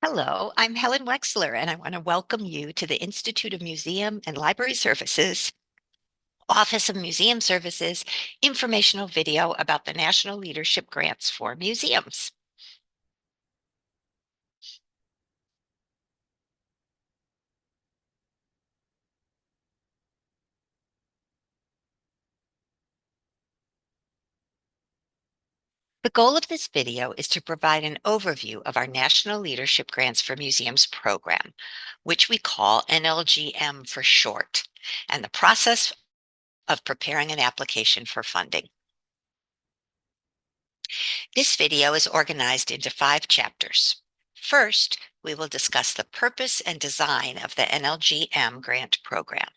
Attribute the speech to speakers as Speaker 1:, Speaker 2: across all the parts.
Speaker 1: Hello, I'm Helen Wexler, and I want to welcome you to the Institute of Museum and Library Services, Office of Museum Services, informational video about the National Leadership Grants for Museums. The goal of this video is to provide an overview of our National Leadership Grants for Museums program, which we call NLG-M for short, and the process of preparing an application for funding. This video is organized into 5 chapters. First, we will discuss the purpose and design of the NLG-M grant program.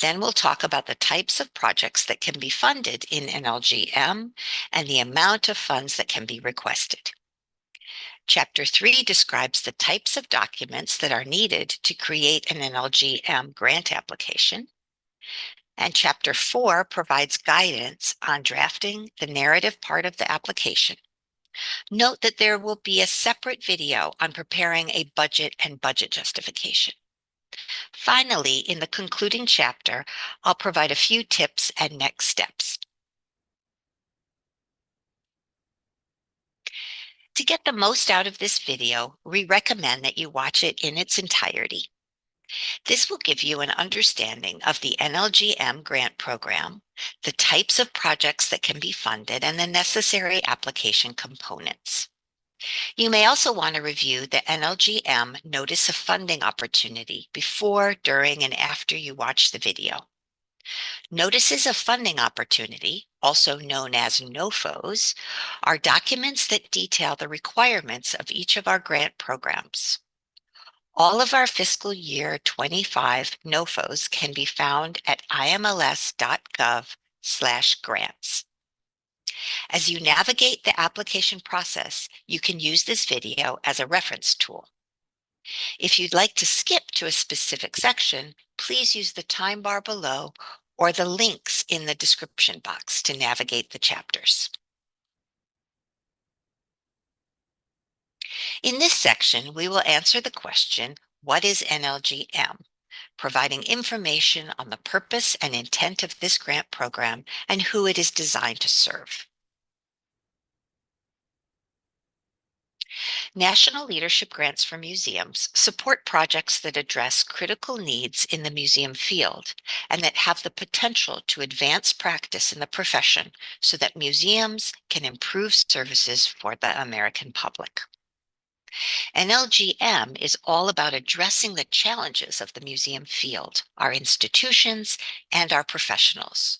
Speaker 1: Then we'll talk about the types of projects that can be funded in NLG-M and the amount of funds that can be requested. Chapter 3 describes the types of documents that are needed to create an NLG-M grant application. And Chapter 4 provides guidance on drafting the narrative part of the application. Note that there will be a separate video on preparing a budget and budget justification. Finally, in the concluding chapter, I'll provide a few tips and next steps. To get the most out of this video, we recommend that you watch it in its entirety. This will give you an understanding of the NLG-M grant program, the types of projects that can be funded, and the necessary application components. You may also want to review the NLG-M Notice of Funding Opportunity before, during, and after you watch the video. Notices of Funding Opportunity, also known as NOFOs, are documents that detail the requirements of each of our grant programs. All of our fiscal year 25 NOFOs can be found at imls.gov/grants. As you navigate the application process, you can use this video as a reference tool. If you'd like to skip to a specific section, please use the time bar below or the links in the description box to navigate the chapters. In this section, we will answer the question, what is NLG-M? Providing information on the purpose and intent of this grant program and who it is designed to serve. National Leadership Grants for Museums support projects that address critical needs in the museum field and that have the potential to advance practice in the profession so that museums can improve services for the American public. NLG-M is all about addressing the challenges of the museum field, our institutions, and our professionals.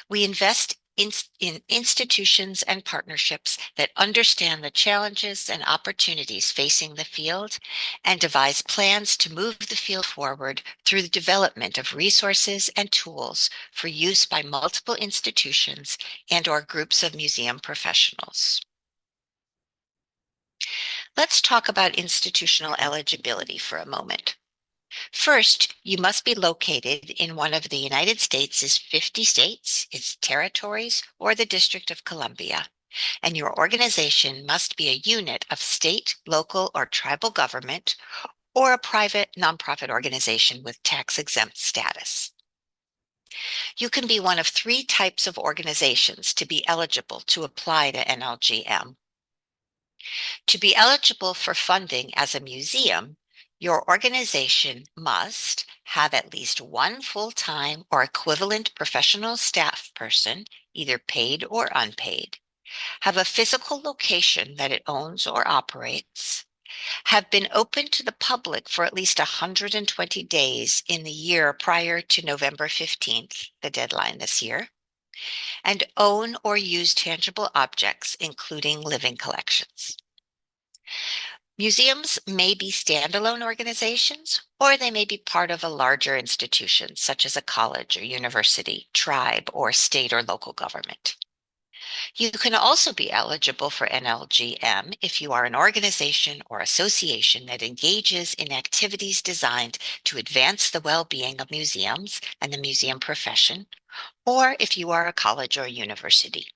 Speaker 1: We invest in institutions and partnerships that understand the challenges and opportunities facing the field and devise plans to move the field forward through the development of resources and tools for use by multiple institutions and/or groups of museum professionals. Let's talk about institutional eligibility for a moment. First, you must be located in one of the United States' 50 states, its territories, or the District of Columbia, and your organization must be a unit of state, local, or tribal government, or a private nonprofit organization with tax-exempt status. You can be one of 3 types of organizations to be eligible to apply to NLG-M. To be eligible for funding as a museum, your organization must have at least 1 full-time or equivalent professional staff person, either paid or unpaid, have a physical location that it owns or operates, have been open to the public for at least 120 days in the year prior to November 15th, the deadline this year, and own or use tangible objects, including living collections. Museums may be standalone organizations, or they may be part of a larger institution, such as a college or university, tribe, or state or local government. You can also be eligible for NLG-M if you are an organization or association that engages in activities designed to advance the well-being of museums and the museum profession, or if you are a college or university.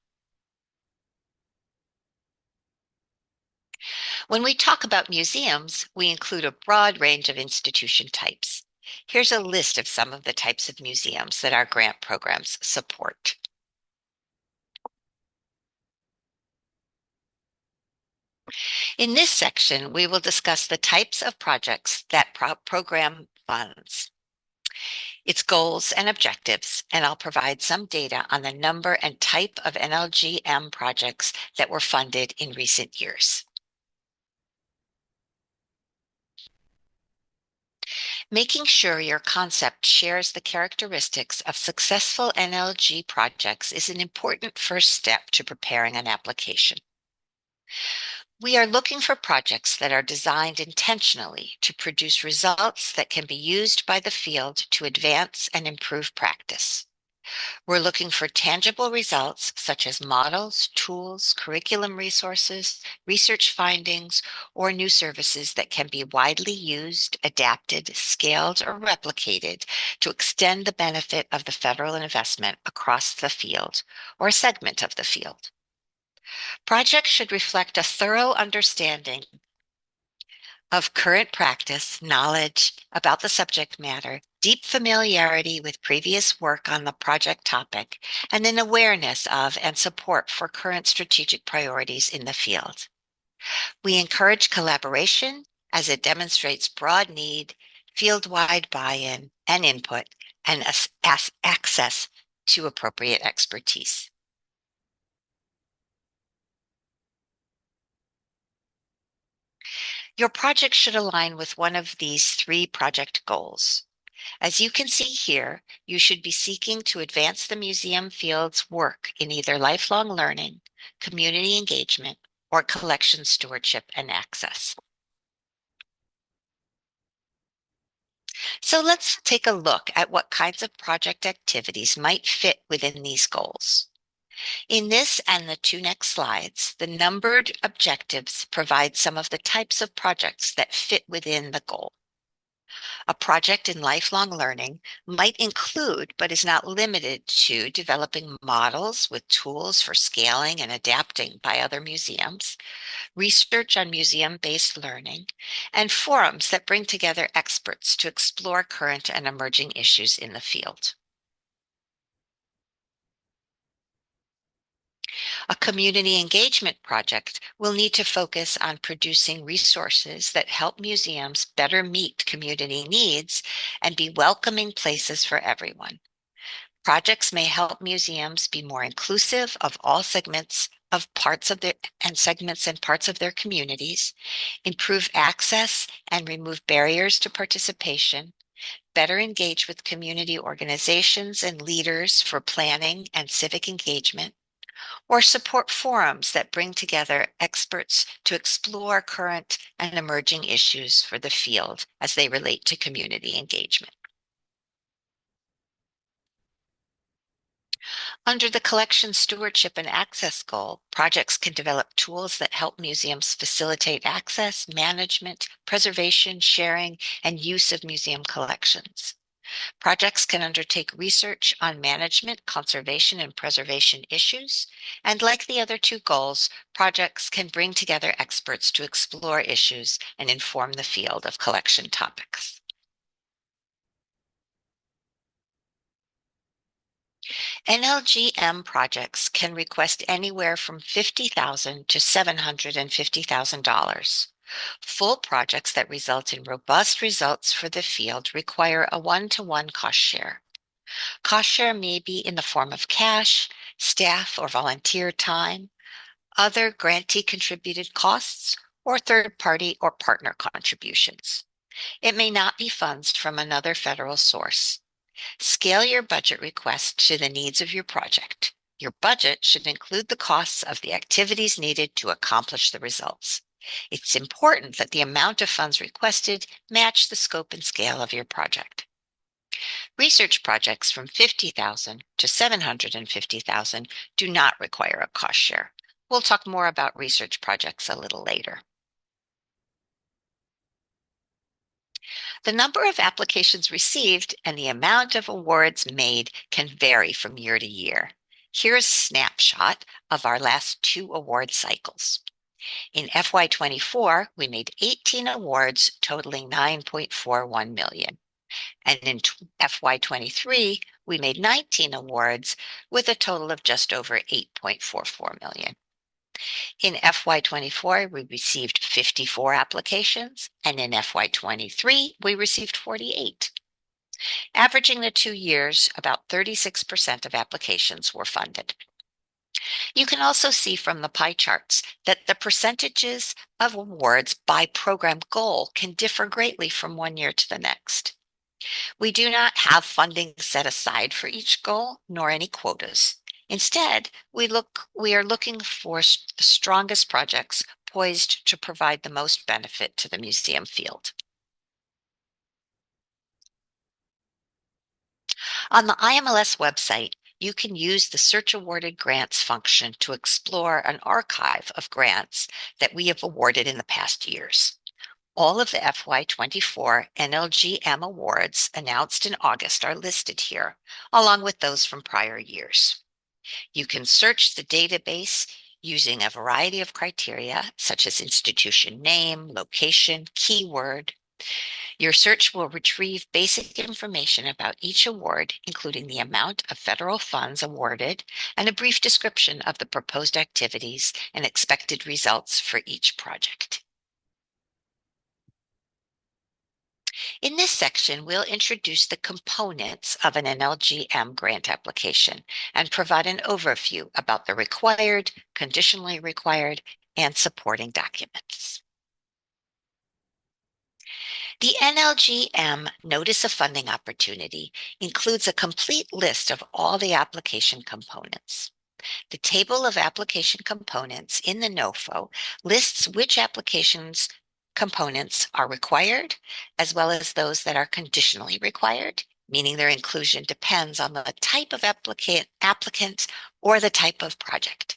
Speaker 1: When we talk about museums, we include a broad range of institution types. Here's a list of some of the types of museums that our grant programs support. In this section, we will discuss the types of projects that program funds, its goals and objectives, and I'll provide some data on the number and type of NLG-M projects that were funded in recent years. Making sure your concept shares the characteristics of successful NLG projects is an important first step to preparing an application. We are looking for projects that are designed intentionally to produce results that can be used by the field to advance and improve practice. We're looking for tangible results such as models, tools, curriculum resources, research findings, or new services that can be widely used, adapted, scaled, or replicated to extend the benefit of the federal investment across the field or a segment of the field. Projects should reflect a thorough understanding of current practice, knowledge about the subject matter, deep familiarity with previous work on the project topic, and an awareness of and support for current strategic priorities in the field. We encourage collaboration as it demonstrates broad need, field-wide buy-in and input, and access to appropriate expertise. Your project should align with one of these three project goals. As you can see here, you should be seeking to advance the museum field's work in either lifelong learning, community engagement, or collection stewardship and access. So let's take a look at what kinds of project activities might fit within these goals. In this and the two next slides, the numbered objectives provide some of the types of projects that fit within the goal. A project in lifelong learning might include, but is not limited to, developing models with tools for scaling and adapting by other museums, research on museum-based learning, and forums that bring together experts to explore current and emerging issues in the field. A community engagement project will need to focus on producing resources that help museums better meet community needs and be welcoming places for everyone. Projects may help museums be more inclusive of all segments of parts of their and segments and parts of their communities, improve access and remove barriers to participation, better engage with community organizations and leaders for planning and civic engagement, or support forums that bring together experts to explore current and emerging issues for the field as they relate to community engagement. Under the collection stewardship and access goal, projects can develop tools that help museums facilitate access, management, preservation, sharing, and use of museum collections. Projects can undertake research on management, conservation, and preservation issues. And like the other two goals, projects can bring together experts to explore issues and inform the field of collection topics. NLG-M projects can request anywhere from $50,000 to $750,000. Full projects that result in robust results for the field require a one-to-one cost share. Cost share may be in the form of cash, staff or volunteer time, other grantee contributed costs, or third-party or partner contributions. It may not be funds from another federal source. Scale your budget request to the needs of your project. Your budget should include the costs of the activities needed to accomplish the results. It's important that the amount of funds requested match the scope and scale of your project. Research projects from $50,000 to $750,000 do not require a cost share. We'll talk more about research projects a little later. The number of applications received and the amount of awards made can vary from year to year. Here's a snapshot of our last two award cycles. In FY24, we made 18 awards totaling $9.41 million. And in FY23, we made 19 awards with a total of just over $8.44 million. In FY24, we received 54 applications, and in FY23, we received 48. Averaging the 2 years, about 36% of applications were funded. You can also see from the pie charts that the percentages of awards by program goal can differ greatly from one year to the next. We do not have funding set aside for each goal, nor any quotas. Instead, we are looking for the strongest projects poised to provide the most benefit to the museum field. On the IMLS website, you can use the Search Awarded Grants function to explore an archive of grants that we have awarded in the past years. All of the FY24 NLG-M awards announced in August are listed here, along with those from prior years. You can search the database using a variety of criteria, such as institution name, location, keyword. Your search will retrieve basic information about each award, including the amount of federal funds awarded and a brief description of the proposed activities and expected results for each project. In this section, we'll introduce the components of an NLG-M grant application and provide an overview about the required, conditionally required, and supporting documents. The NLG-M Notice of Funding Opportunity includes a complete list of all the application components. The table of application components in the NOFO lists which applications components are required, as well as those that are conditionally required, meaning their inclusion depends on the type of applicant or the type of project.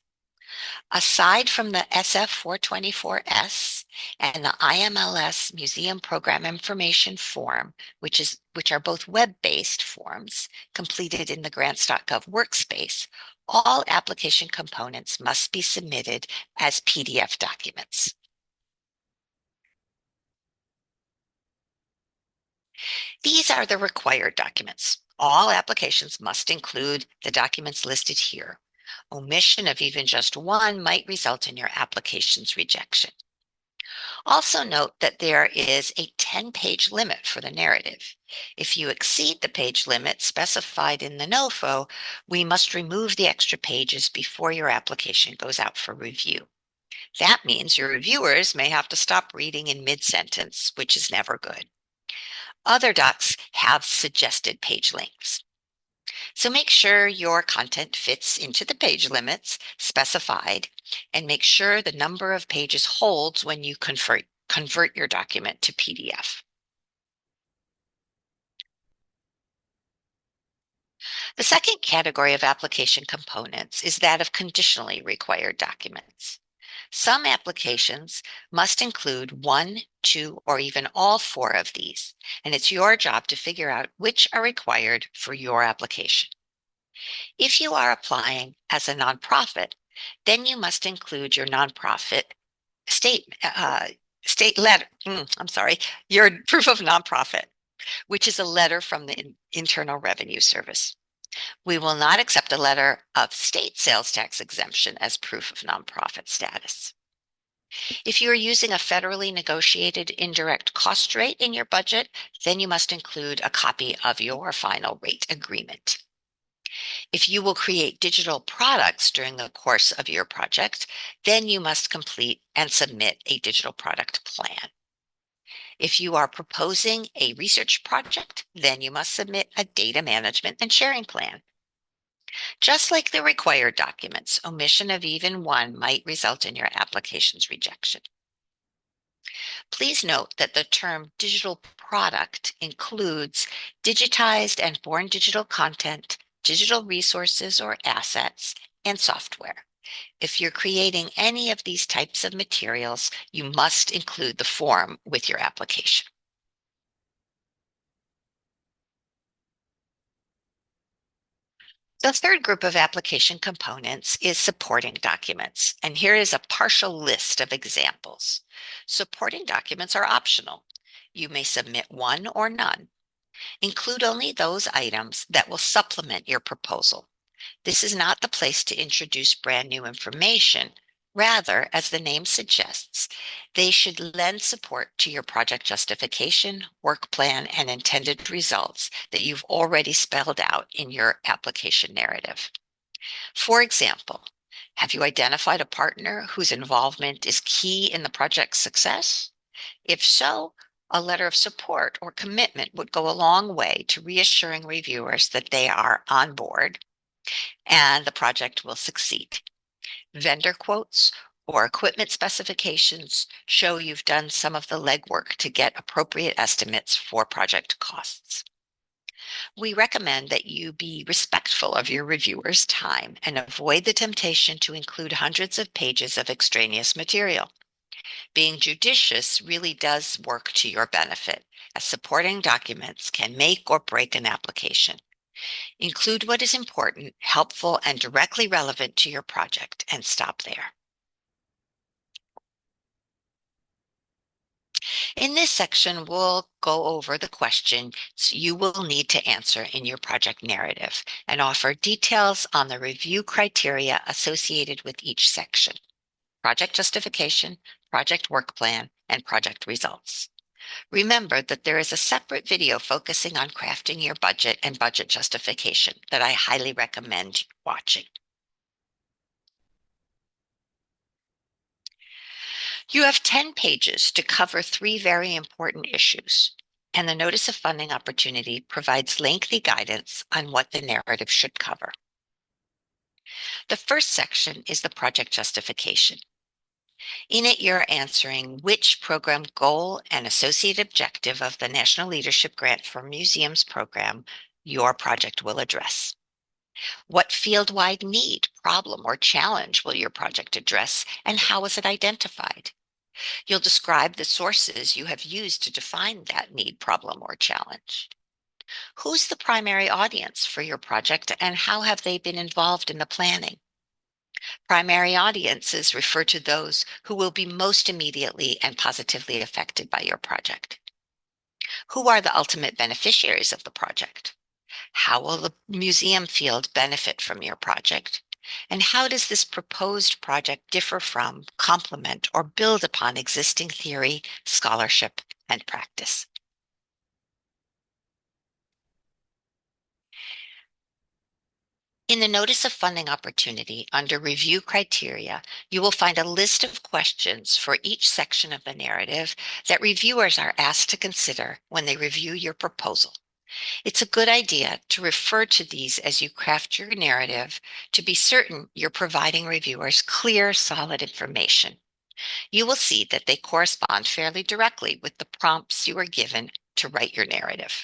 Speaker 1: Aside from the SF 424S and the IMLS Museum Program Information Form, which are both web-based forms completed in the grants.gov workspace, all application components must be submitted as PDF documents. These are the required documents. All applications must include the documents listed here. Omission of even just one might result in your application's rejection. Also note that there is a 10-page limit for the narrative. If you exceed the page limit specified in the NOFO, we must remove the extra pages before your application goes out for review. That means your reviewers may have to stop reading in mid-sentence, which is never good. Other docs have suggested page lengths. So make sure your content fits into the page limits specified, and make sure the number of pages holds when you convert your document to PDF. The second category of application components is that of conditionally required documents. Some applications must include 1, 2, or even all 4 of these, and it's your job to figure out which are required for your application. If you are applying as a nonprofit, then you must include your nonprofit your proof of nonprofit, which is a letter from the Internal Revenue Service. We will not accept a letter of state sales tax exemption as proof of nonprofit status. If you are using a federally negotiated indirect cost rate in your budget, then you must include a copy of your final rate agreement. If you will create digital products during the course of your project, then you must complete and submit a digital product plan. If you are proposing a research project, then you must submit a data management and sharing plan. Just like the required documents, omission of even one might result in your application's rejection. Please note that the term digital product includes digitized and born digital content, digital resources or assets, and software. If you're creating any of these types of materials, you must include the form with your application. The third group of application components is supporting documents, and here is a partial list of examples. Supporting documents are optional. You may submit one or none. Include only those items that will supplement your proposal. This is not the place to introduce brand new information. Rather, as the name suggests, they should lend support to your project justification, work plan, and intended results that you've already spelled out in your application narrative. For example, have you identified a partner whose involvement is key in the project's success? If so, a letter of support or commitment would go a long way to reassuring reviewers that they are on board and the project will succeed. Vendor quotes or equipment specifications show you've done some of the legwork to get appropriate estimates for project costs. We recommend that you be respectful of your reviewers' time and avoid the temptation to include hundreds of pages of extraneous material. Being judicious really does work to your benefit, as supporting documents can make or break an application. Include what is important, helpful, and directly relevant to your project, and stop there. In this section, we'll go over the questions you will need to answer in your project narrative and offer details on the review criteria associated with each section: project justification, project work plan, and project results. Remember that there is a separate video focusing on crafting your budget and budget justification that I highly recommend watching. You have 10 pages to cover 3 very important issues, and the Notice of Funding Opportunity provides lengthy guidance on what the narrative should cover. The first section is the project justification. In it, you're answering which program goal and associated objective of the National Leadership Grant for Museums program your project will address. What field-wide need, problem, or challenge will your project address, and how is it identified? You'll describe the sources you have used to define that need, problem, or challenge. Who's the primary audience for your project, and how have they been involved in the planning? Primary audiences refer to those who will be most immediately and positively affected by your project. Who are the ultimate beneficiaries of the project? How will the museum field benefit from your project? And how does this proposed project differ from, complement, or build upon existing theory, scholarship, and practice? In the Notice of Funding Opportunity under Review Criteria, you will find a list of questions for each section of the narrative that reviewers are asked to consider when they review your proposal. It's a good idea to refer to these as you craft your narrative to be certain you're providing reviewers clear, solid information. You will see that they correspond fairly directly with the prompts you are given to write your narrative.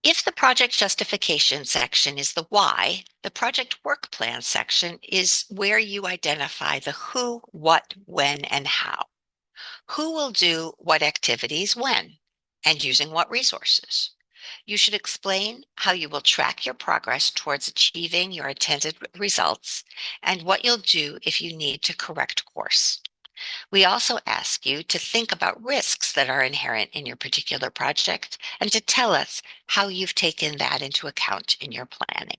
Speaker 1: If the project justification section is the why, the project work plan section is where you identify the who, what, when, and how. Who will do what activities when, and using what resources? You should explain how you will track your progress towards achieving your intended results and what you'll do if you need to correct course. We also ask you to think about risks that are inherent in your particular project and to tell us how you've taken that into account in your planning.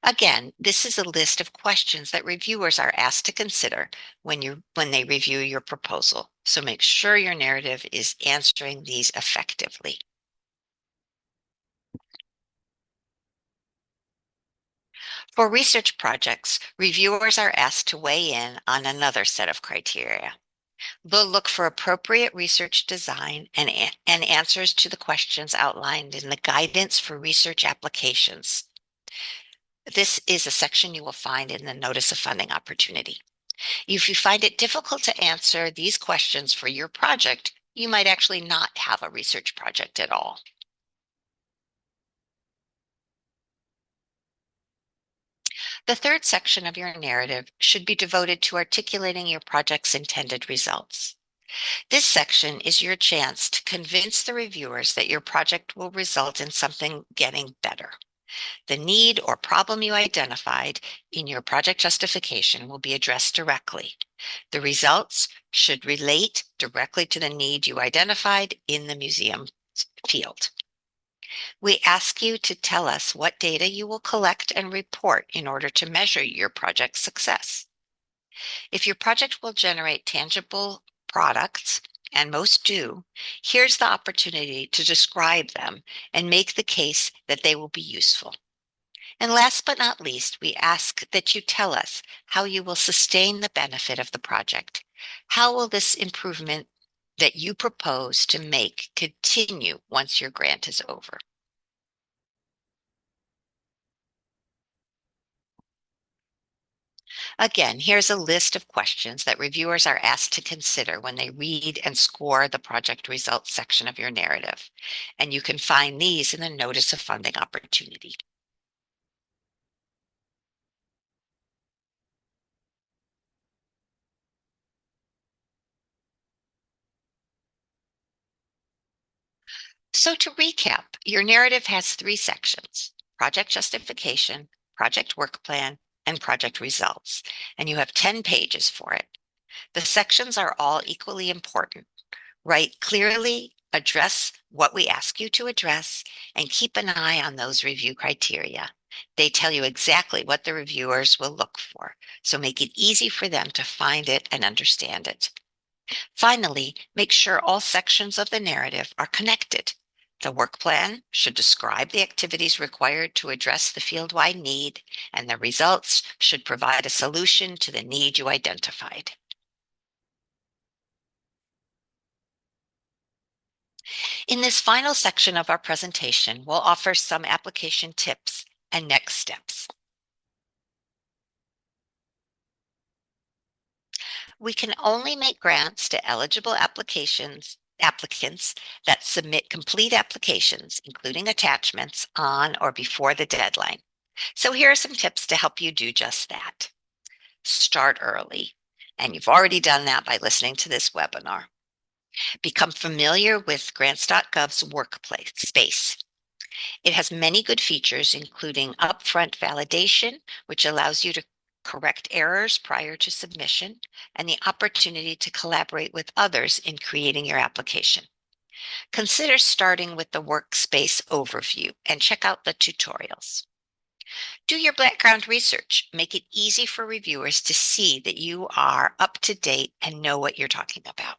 Speaker 1: Again, this is a list of questions that reviewers are asked to consider when they review your proposal. So make sure your narrative is answering these effectively. For research projects, reviewers are asked to weigh in on another set of criteria. They'll look for appropriate research design and answers to the questions outlined in the Guidance for Research Applications. This is a section you will find in the Notice of Funding Opportunity. If you find it difficult to answer these questions for your project, you might actually not have a research project at all. The third section of your narrative should be devoted to articulating your project's intended results. This section is your chance to convince the reviewers that your project will result in something getting better. The need or problem you identified in your project justification will be addressed directly. The results should relate directly to the need you identified in the museum field. We ask you to tell us what data you will collect and report in order to measure your project's success. If your project will generate tangible products, and most do, here's the opportunity to describe them and make the case that they will be useful. And last but not least, we ask that you tell us how you will sustain the benefit of the project. How will this improvement that you propose to make continue once your grant is over? Again, here's a list of questions that reviewers are asked to consider when they read and score the project results section of your narrative. And you can find these in the Notice of Funding Opportunity. So to recap, your narrative has three sections: project justification, project work plan, and project results. And you have 10 pages for it. The sections are all equally important. Write clearly, address what we ask you to address, and keep an eye on those review criteria. They tell you exactly what the reviewers will look for, so make it easy for them to find it and understand it. Finally, make sure all sections of the narrative are connected. The work plan should describe the activities required to address the field-wide need, and the results should provide a solution to the need you identified. In this final section of our presentation, we'll offer some application tips and next steps. We can only make grants to eligible applicants that submit complete applications, including attachments, on or before the deadline. So here are some tips to help you do just that. Start early, and you've already done that by listening to this webinar. Become familiar with grants.gov's workplace space. It has many good features, including upfront validation, which allows you to correct errors prior to submission, and the opportunity to collaborate with others in creating your application. Consider starting with the workspace overview and check out the tutorials. Do your background research. Make it easy for reviewers to see that you are up to date and know what you're talking about.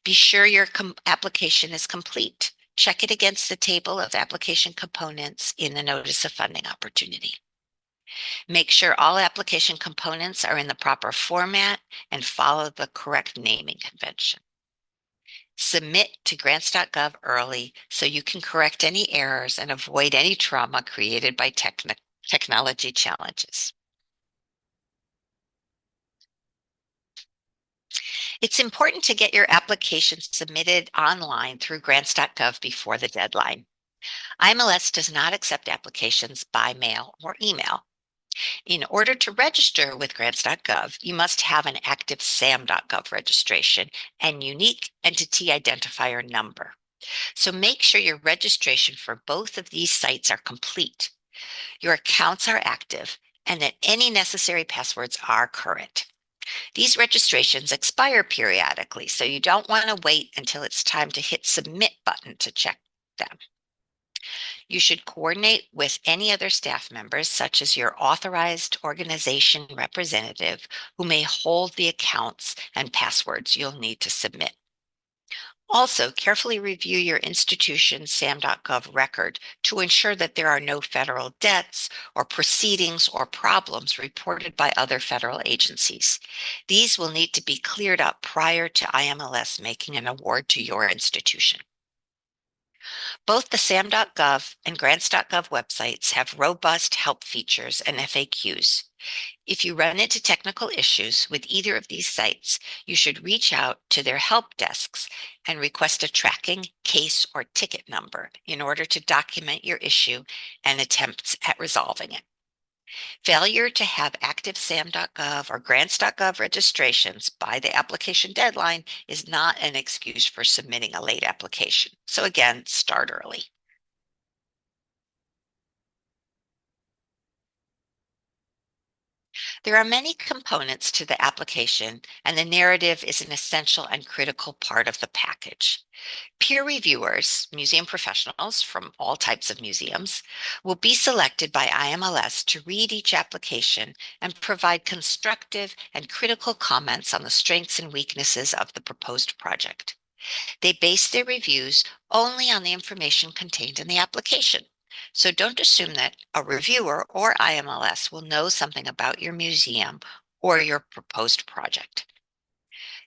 Speaker 1: Be sure your application is complete. Check it against the table of application components in the Notice of Funding Opportunity. Make sure all application components are in the proper format and follow the correct naming convention. Submit to grants.gov early so you can correct any errors and avoid any trauma created by technology challenges. It's important to get your application submitted online through grants.gov before the deadline. IMLS does not accept applications by mail or email. In order to register with grants.gov, you must have an active SAM.gov registration and unique entity identifier number. So make sure your registration for both of these sites are complete, your accounts are active, and that any necessary passwords are current. These registrations expire periodically, so you don't want to wait until it's time to hit submit button to check them. You should coordinate with any other staff members, such as your authorized organization representative, who may hold the accounts and passwords you'll need to submit. Also, carefully review your institution's SAM.gov record to ensure that there are no federal debts or proceedings or problems reported by other federal agencies. These will need to be cleared up prior to IMLS making an award to your institution. Both the SAM.gov and grants.gov websites have robust help features and FAQs. If you run into technical issues with either of these sites, you should reach out to their help desks and request a tracking, case, or ticket number in order to document your issue and attempts at resolving it. Failure to have active SAM.gov or grants.gov registrations by the application deadline is not an excuse for submitting a late application. So again, start early. There are many components to the application, and the narrative is an essential and critical part of the package. Peer reviewers, museum professionals from all types of museums, will be selected by IMLS to read each application and provide constructive and critical comments on the strengths and weaknesses of the proposed project. They base their reviews only on the information contained in the application. So don't assume that a reviewer or IMLS will know something about your museum or your proposed project.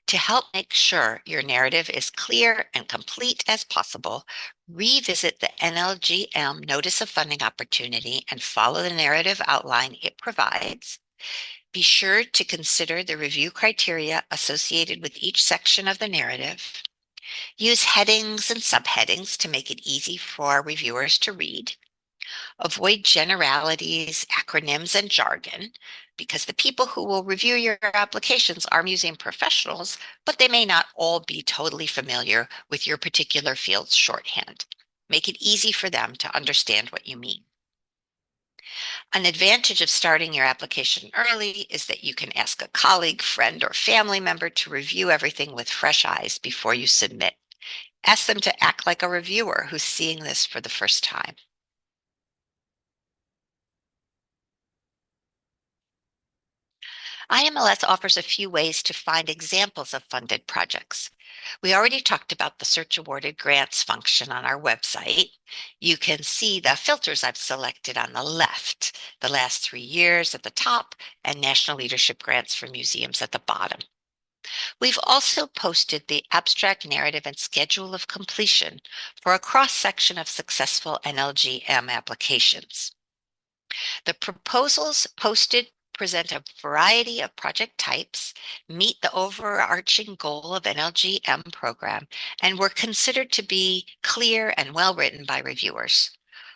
Speaker 1: To help make sure your narrative is clear and complete as possible, revisit the NLG-M Notice of Funding Opportunity and follow the narrative outline it provides. Be sure to consider the review criteria associated with each section of the narrative. Use headings and subheadings to make it easy for reviewers to read. Avoid generalities, acronyms, and jargon, because the people who will review your applications are museum professionals, but they may not all be totally familiar with your particular field's shorthand. Make it easy for them to understand what you mean. An advantage of starting your application early is that you can ask a colleague, friend, or family member to review everything with fresh eyes before you submit. Ask them to act like a reviewer who's seeing this for the first time. IMLS offers a few ways to find examples of funded projects. We already talked about the search awarded grants function on our website. You can see the filters I've selected on the left, the last 3 years at the top, and National Leadership Grants for Museums at the bottom. We've also posted the abstract narrative and schedule of completion for a cross-section of successful NLG-M applications. The proposals posted present a variety of project types, meet the overarching goal of NLG-M program, and were considered to be clear and well-written by reviewers.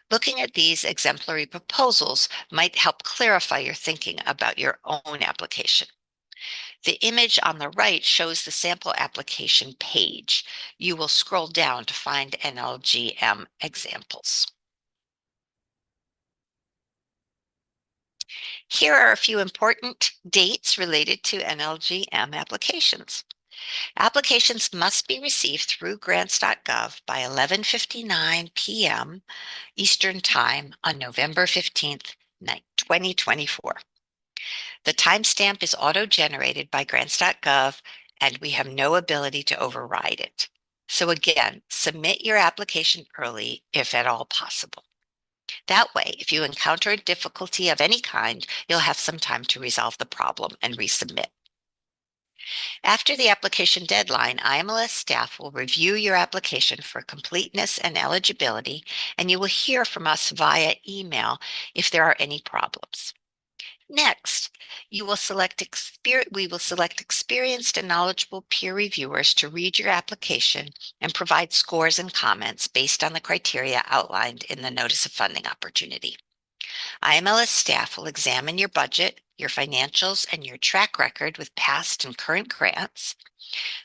Speaker 1: Looking at these exemplary proposals might help clarify your thinking about your own application. The image on the right shows the sample application page. You will scroll down to find NLG-M examples. Here are a few important dates related to NLG-M applications. Applications must be received through grants.gov by 11:59 p.m. Eastern Time on November 15th, 2024. The timestamp is auto-generated by grants.gov, and we have no ability to override it. So again, submit your application early if at all possible. That way, if you encounter a difficulty of any kind, you'll have some time to resolve the problem and resubmit. After the application deadline, IMLS staff will review your application for completeness and eligibility, and you will hear from us via email if there are any problems. Next, we will select experienced and knowledgeable peer reviewers to read your application and provide scores and comments based on the criteria outlined in the Notice of Funding Opportunity. IMLS staff will examine your budget, your financials, and your track record with past and current grants.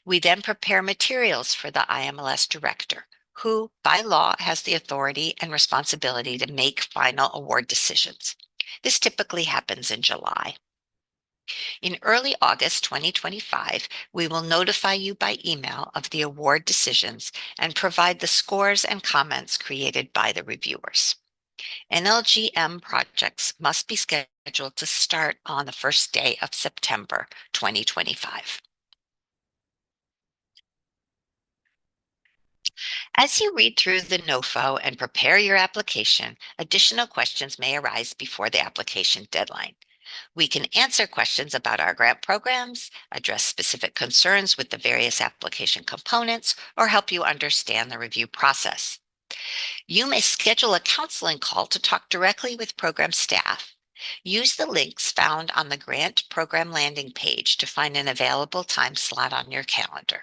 Speaker 1: We then prepare materials for the IMLS director, who, by law, has the authority and responsibility to make final award decisions. This typically happens in July. In early August 2025, we will notify you by email of the award decisions and provide the scores and comments created by the reviewers. NLG-M projects must be scheduled to start on the first day of September 2025. As you read through the NOFO and prepare your application, additional questions may arise before the application deadline. We can answer questions about our grant programs, address specific concerns with the various application components, or help you understand the review process. You may schedule a counseling call to talk directly with program staff. Use the links found on the grant program landing page to find an available time slot on your calendar.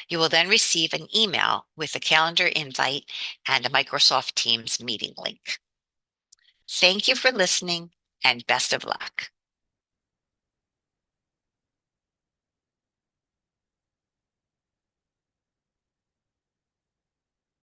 Speaker 1: You will then receive an email with a calendar invite and a Microsoft Teams meeting link. Thank you for listening. and best of luck.